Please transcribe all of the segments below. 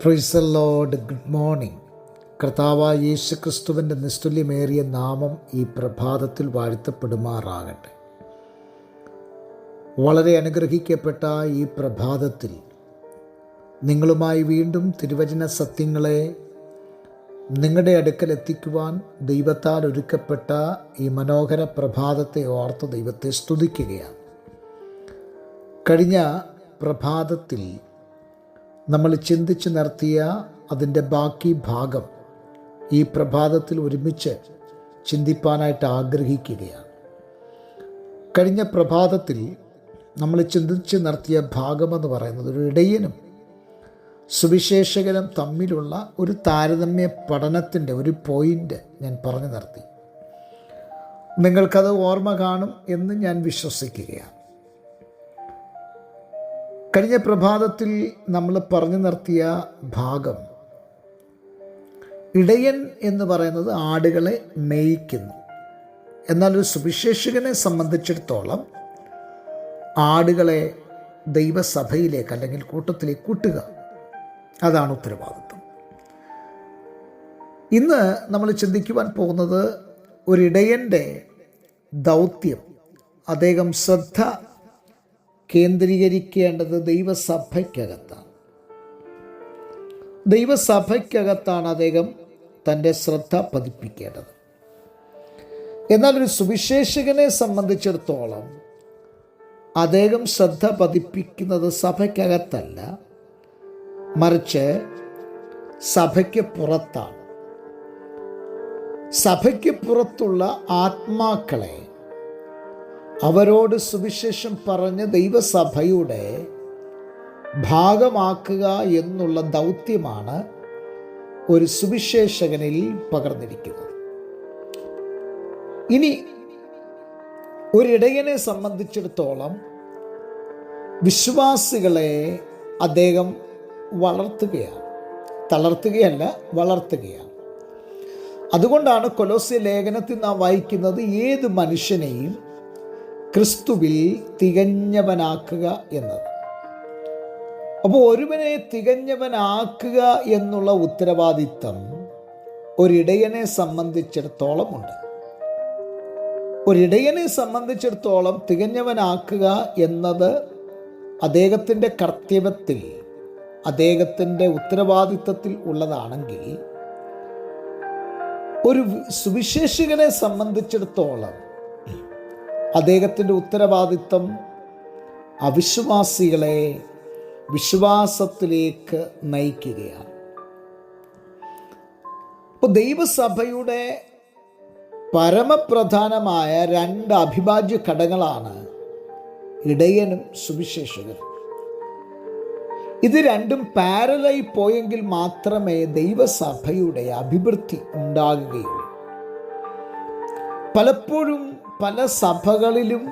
Praise the Lord. Good morning. കർത്താവായ യേശു ക്രിസ്തുവിൻ്റെ നിസ്തുല്യമേറിയ നാമം ഈ പ്രഭാതത്തിൽ വാഴ്ത്തപ്പെടുമാറാകട്ടെ. വളരെ അനുഗ്രഹിക്കപ്പെട്ട ഈ പ്രഭാതത്തിൽ നിങ്ങളുമായി വീണ്ടും തിരുവചന സത്യങ്ങളെ നിങ്ങളുടെ അടുക്കൽ എത്തിക്കുവാൻ ദൈവത്താൽ ഒരുക്കപ്പെട്ട ഈ മനോഹര പ്രഭാതത്തെ ഓർത്ത് ദൈവത്തെ സ്തുതിക്കുകയാണ്. കഴിഞ്ഞ പ്രഭാതത്തിൽ നമ്മൾ ചിന്തിച്ച് നിർത്തിയ അതിൻ്റെ ബാക്കി ഭാഗം ഈ പ്രഭാതത്തിൽ ഒരുമിച്ച് ചിന്തിപ്പാനായിട്ട് ആഗ്രഹിക്കുകയാണ്. കഴിഞ്ഞ പ്രഭാതത്തിൽ നമ്മൾ ചിന്തിച്ച് നിർത്തിയ ഭാഗമെന്ന് പറയുന്നത് ഒരു ഇടയനും സുവിശേഷകനും തമ്മിലുള്ള ഒരു താരതമ്യ പഠനത്തിൻ്റെ ഒരു പോയിൻ്റ് ഞാൻ പറഞ്ഞു നിർത്തി. നിങ്ങൾക്കത് ഓർമ്മ കാണും എന്ന് ഞാൻ വിശ്വസിക്കുകയാണ്. കഴിഞ്ഞ പ്രഭാതത്തിൽ നമ്മൾ പറഞ്ഞു നിർത്തിയ ഭാഗം, ഇടയൻ എന്ന് പറയുന്നത് ആടുകളെ മേയ്ക്കുന്നു. എന്നാൽ ഒരു സുവിശേഷകനെ സംബന്ധിച്ചിടത്തോളം ആടുകളെ ദൈവസഭയിലേക്ക് അല്ലെങ്കിൽ കൂട്ടത്തിലേക്ക് കൂട്ടുക, അതാണ് ഉത്തരവാദിത്വം. ഇന്ന് നമ്മൾ ചിന്തിക്കുവാൻ പോകുന്നത് ഒരിടയൻ്റെ ദൗത്യം. അദ്ദേഹം ശ്രദ്ധ കേന്ദ്രീകരിക്കേണ്ടത് ദൈവസഭയ്ക്കകത്താണ്. ദൈവസഭയ്ക്കകത്താണ് അദ്ദേഹം തൻ്റെ ശ്രദ്ധ പതിപ്പിക്കേണ്ടത്. എന്നാൽ ഒരു സുവിശേഷകനെ സംബന്ധിച്ചിടത്തോളം അദ്ദേഹം ശ്രദ്ധ പതിപ്പിക്കുന്നത് സഭയ്ക്കകത്തല്ല, മറിച്ച് സഭയ്ക്ക് പുറത്താണ്. സഭയ്ക്ക് പുറത്തുള്ള ആത്മാക്കളെ അവരോട് സുവിശേഷം പറഞ്ഞ് ദൈവസഭയുടെ ഭാഗമാക്കുക എന്നുള്ള ദൗത്യമാണ് ഒരു സുവിശേഷകനിൽ പകർന്നിരിക്കുന്നത്. ഇനി ഒരിടയനെ സംബന്ധിച്ചിടത്തോളം വിശ്വാസികളെ അദ്ദേഹം വളർത്തുകയാണ്, തളർത്തുകയല്ല, വളർത്തുകയാണ്. അതുകൊണ്ടാണ് കൊലോസ്യ ലേഖനത്തിൽ നാം വായിക്കുന്നത്, ഏത് മനുഷ്യനെയും ക്രിസ്തുവിൽ തികഞ്ഞവനാക്കുക എന്നത്. അപ്പോൾ ഒരുവനെ തികഞ്ഞവനാക്കുക എന്നുള്ള ഉത്തരവാദിത്തം ഒരിടയനെ സംബന്ധിച്ചിടത്തോളം ഉണ്ട്. ഒരിടയനെ സംബന്ധിച്ചിടത്തോളം തികഞ്ഞവനാക്കുക എന്നത് അദ്ദേഹത്തിൻ്റെ കർത്തവ്യത്തിൽ, അദ്ദേഹത്തിൻ്റെ ഉത്തരവാദിത്തത്തിൽ ഉള്ളതാണെങ്കിൽ, ഒരു സുവിശേഷകനെ സംബന്ധിച്ചിടത്തോളം അദ്ദേഹത്തിൻ്റെ ഉത്തരവാദിത്തം അവിശ്വാസികളെ വിശ്വാസത്തിലേക്ക് നയിക്കുകയാണ്. അപ്പോൾ ദൈവസഭയുടെ പരമപ്രധാനമായ രണ്ട് അവിഭാജ്യ ഘടകങ്ങളാണ് ഇടയനും സുവിശേഷകനും. ഇത് രണ്ടും പാരലായി പോയെങ്കിൽ മാത്രമേ ദൈവസഭയുടെ അഭിവൃദ്ധി ഉണ്ടാകുകയുള്ളൂ. പലപ്പോഴും പല സഭകളിലും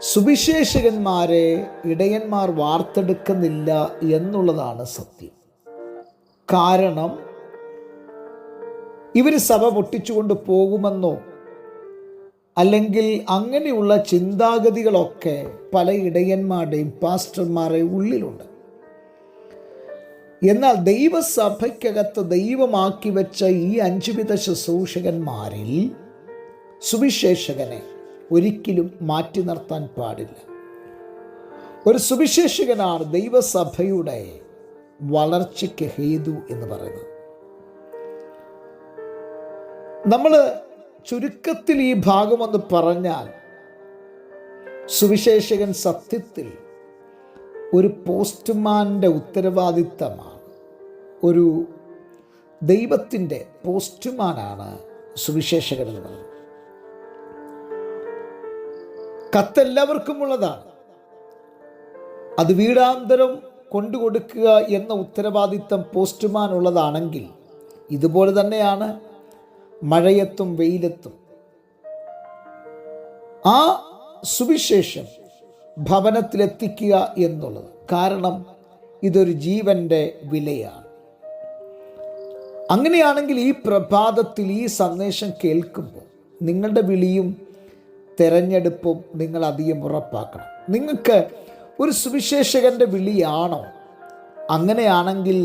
സുവിശേഷകന്മാരെ ഇടയന്മാർ വാർത്തെടുക്കുന്നില്ല എന്നുള്ളതാണ് സത്യം. കാരണം ഇവർ സഭ പൊട്ടിച്ചുകൊണ്ട് പോകുമെന്നോ അല്ലെങ്കിൽ അങ്ങനെയുള്ള ചിന്താഗതികളൊക്കെ പല ഇടയന്മാരുടെയും പാസ്റ്റർമാരുടെയും ഉള്ളിലുണ്ട്. എന്നാൽ ദൈവസഭയ്ക്കകത്ത് ദൈവമാക്കി വെച്ച ഈ 5 വിധ ശുശ്രൂഷകന്മാരിൽ സുവിശേഷകനെ ഒരിക്കലും മാറ്റി നിർത്താൻ പാടില്ല. ഒരു സുവിശേഷകനാണ് ദൈവസഭയുടെ വളർച്ചയ്ക്ക് ഹേതു എന്ന് പറയുന്നത്. നമ്മൾ ചുരുക്കത്തിൽ ഈ ഭാഗമൊന്ന് പറഞ്ഞാൽ, സുവിശേഷകൻ സത്യത്തിൽ ഒരു പോസ്റ്റ്മാൻ്റെ ഉത്തരവാദിത്തമാണ്. ഒരു ദൈവത്തിൻ്റെ പോസ്റ്റ്മാനാണ് സുവിശേഷകൻ എന്ന് പറയുന്നത്. കത്തെല്ലാവർക്കും ഉള്ളതാണ്. അത് വീടാന്തരം കൊണ്ടുകൊടുക്കുക എന്ന ഉത്തരവാദിത്തം പോസ്റ്റ്മാൻ ഉള്ളതാണെങ്കിൽ, ഇതുപോലെ തന്നെയാണ് മഴയത്തും വെയിലത്തും ആ സുവിശേഷം ഭവനത്തിലെത്തിക്കുക എന്നുള്ളത്. കാരണം ഇതൊരു ജീവൻ്റെ വിലയാണ്. അങ്ങനെയാണെങ്കിൽ ഈ പ്രഭാതത്തിൽ ഈ സന്ദേശം കേൾക്കുമ്പോൾ നിങ്ങളുടെ വിളിയും തിരഞ്ഞെടുപ്പും നിങ്ങൾ അധികം ഉറപ്പാക്കണം. നിങ്ങൾക്ക് ഒരു സുവിശേഷകൻ്റെ വിളിയാണോ? അങ്ങനെയാണെങ്കിൽ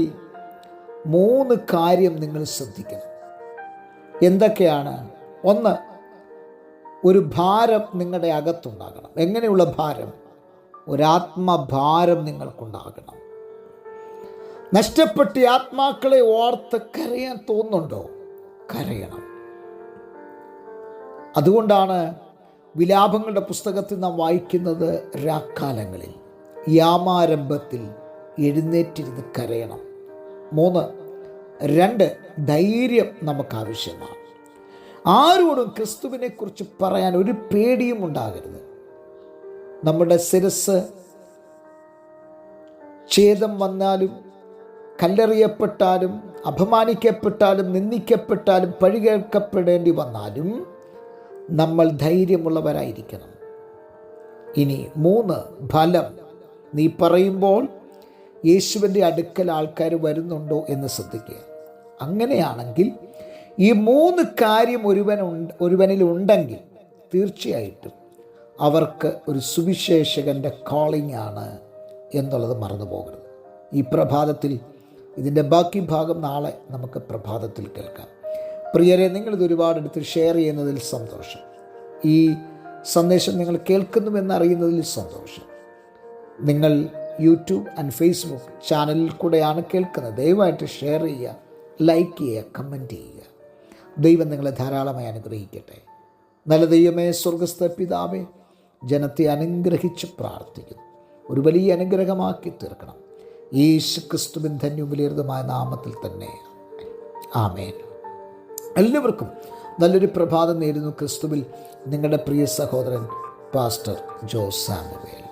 3 കാര്യം നിങ്ങൾ ശ്രദ്ധിക്കണം. എന്തൊക്കെയാണ്? 1, ഒരു ഭാരം നിങ്ങളുടെ അകത്തുണ്ടാകണം. എങ്ങനെയുള്ള ഭാരം? ഒരാത്മഭാരം നിങ്ങൾക്കുണ്ടാകണം. നഷ്ടപ്പെട്ട ആത്മാക്കളെ ഓർത്ത് കരയാൻ തോന്നുന്നുണ്ടോ? കരയണം. അതുകൊണ്ടാണ് വിലാപങ്ങളുടെ പുസ്തകത്തിൽ നാം വായിക്കുന്നത്, രാക്കാലങ്ങളിൽ യാമാരംഭത്തിൽ എഴുന്നേറ്റിരുന്ന് കരയണം. 2, ധൈര്യം നമുക്ക് ആവശ്യമാണ്. ആരോടും ക്രിസ്തുവിനെക്കുറിച്ച് പറയാൻ ഒരു പേടിയും ഉണ്ടാകരുത്. നമ്മുടെ ശിരസ് ഛേദം വന്നാലും, കല്ലെറിയപ്പെട്ടാലും, അപമാനിക്കപ്പെട്ടാലും, നിന്ദിക്കപ്പെട്ടാലും, പഴികേൽക്കപ്പെടേണ്ടി വന്നാലും നമ്മൾ ധൈര്യമുള്ളവരായിരിക്കണം. ഇനി 3, ഫലം. നീ പറയുമ്പോൾ യേശുവിൻ്റെ അടുക്കൽ ആൾക്കാർ വരുന്നുണ്ടോ എന്ന് ശ്രദ്ധിക്കുക. അങ്ങനെയാണെങ്കിൽ ഈ 3 കാര്യം ഒരുവനിലുണ്ടെങ്കിൽ തീർച്ചയായിട്ടും അവർക്ക് ഒരു സുവിശേഷകൻ്റെ കോളിംഗ് ആണ് എന്നുള്ളത് മറന്നു പോകരുത്. ഈ പ്രഭാതത്തിൽ ഇതിൻ്റെ ബാക്കി ഭാഗം നാളെ നമുക്ക് പ്രഭാതത്തിൽ കേൾക്കാം. പ്രിയരെ, നിങ്ങളിത് ഒരുപാടെടുത്ത് ഷെയർ ചെയ്യുന്നതിൽ സന്തോഷം. ഈ സന്ദേശം നിങ്ങൾ കേൾക്കുന്നുവെന്നറിയുന്നതിൽ സന്തോഷം. നിങ്ങൾ യൂട്യൂബ് ആൻഡ് ഫേസ്ബുക്ക് ചാനലിൽ കൂടെയാണ് കേൾക്കുന്നത്. ദയവായിട്ട് ഷെയർ ചെയ്യുക, ലൈക്ക് ചെയ്യുക, കമൻറ്റ് ചെയ്യുക. ദൈവം നിങ്ങളെ ധാരാളമായി അനുഗ്രഹിക്കട്ടെ. നല്ല ദൈവമേ, സ്വർഗ്ഗസ്ഥ പിതാവേ, ജനത്തെ അനുഗ്രഹിച്ച് പ്രാർത്ഥിക്കുന്നു. ഒരു വലിയ അനുഗ്രഹമാക്കി തീർക്കണം. യേശു ക്രിസ്തുവിൻ ധന്യവിലയേറിയതുമായ നാമത്തിൽ തന്നെ ആമേൻ. എല്ലാവർക്കും നല്ലൊരു പ്രഭാതം നേരുന്നു. ക്രിസ്തുവിൽ നിങ്ങളുടെ പ്രിയ സഹോദരൻ പാസ്റ്റർ ജോസ് സാമുവേൽ.